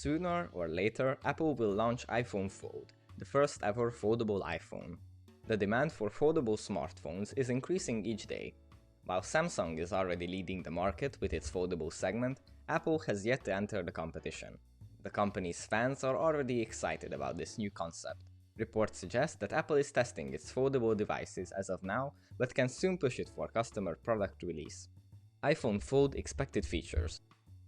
Sooner or later, Apple will launch iPhone Fold, the first ever foldable iPhone. The demand for foldable smartphones is increasing each day. While Samsung is already leading the market with its foldable segment, Apple has yet to enter the competition. The company's fans are already excited about this new concept. Reports suggest that Apple is testing its foldable devices as of now, but can soon push it for customer product release. iPhone Fold expected features.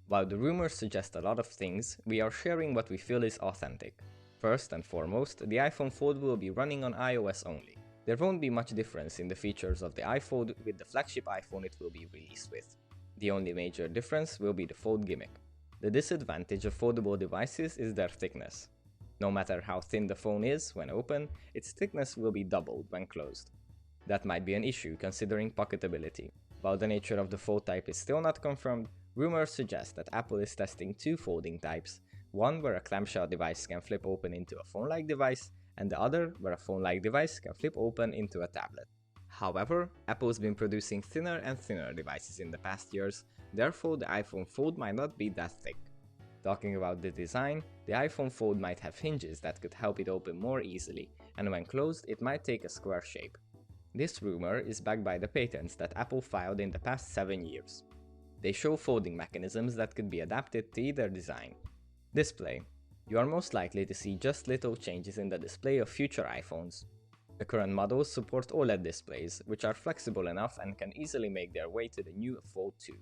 While the rumors suggest a lot of things, we are sharing what we feel is authentic. First and foremost, the iPhone Fold will be running on iOS only. There won't be much difference in the features of the iPhone with the flagship iPhone it will be released with. The only major difference will be the fold gimmick. The disadvantage of foldable devices is their thickness. No matter how thin the phone is when open, its thickness will be doubled when closed. That might be an issue considering pocketability. While the nature of the fold type is still not confirmed, rumors suggest that Apple is testing two folding types, one where a clamshell device can flip open into a phone-like device, and the other where a phone-like device can flip open into a tablet. However, Apple's been producing thinner and thinner devices in the past years, therefore the iPhone Fold might not be that thick. Talking about the design, the iPhone Fold might have hinges that could help it open more easily, and when closed it might take a square shape. This rumor is backed by the patents that Apple filed in the past 7 years. They show folding mechanisms that could be adapted to either design. Display. You are most likely to see just little changes in the display of future iPhones. The current models support OLED displays, which are flexible enough and can easily make their way to the new Fold 2.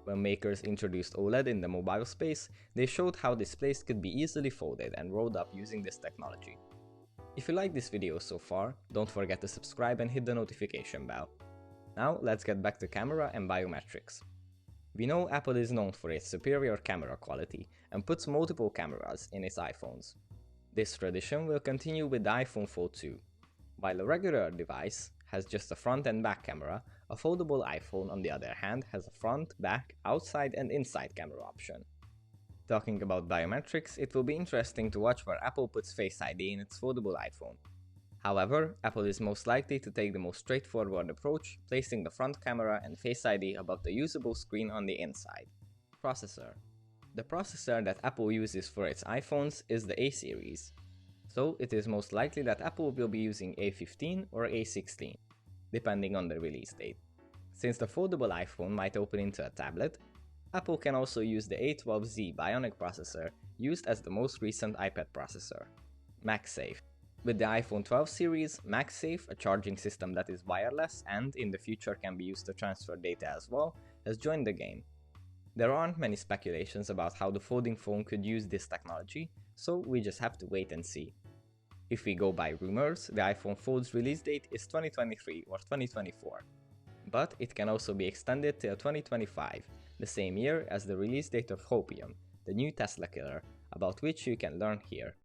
When makers introduced OLED in the mobile space, they showed how displays could be easily folded and rolled up using this technology. If you like this video so far, don't forget to subscribe and hit the notification bell. Now let's get back to camera and biometrics. We know Apple is known for its superior camera quality and puts multiple cameras in its iPhones. This tradition will continue with the iPhone Fold 2. While a regular device has just a front and back camera, a foldable iPhone on the other hand has a front, back, outside and inside camera option. Talking about biometrics, it will be interesting to watch where Apple puts Face ID in its foldable iPhone. However, Apple is most likely to take the most straightforward approach, placing the front camera and Face ID above the usable screen on the inside. Processor. The processor that Apple uses for its iPhones is the A series, so it is most likely that Apple will be using A15 or A16, depending on the release date. Since the foldable iPhone might open into a tablet, Apple can also use the A12Z Bionic processor used as the most recent iPad processor. MagSafe. With the iPhone 12 series, MagSafe, a charging system that is wireless and in the future can be used to transfer data as well, has joined the game. There aren't many speculations about how the folding phone could use this technology, so we just have to wait and see. If we go by rumors, the iPhone Fold's release date is 2023 or 2024. But it can also be extended till 2025, the same year as the release date of Hopium, the new Tesla killer, about which you can learn here.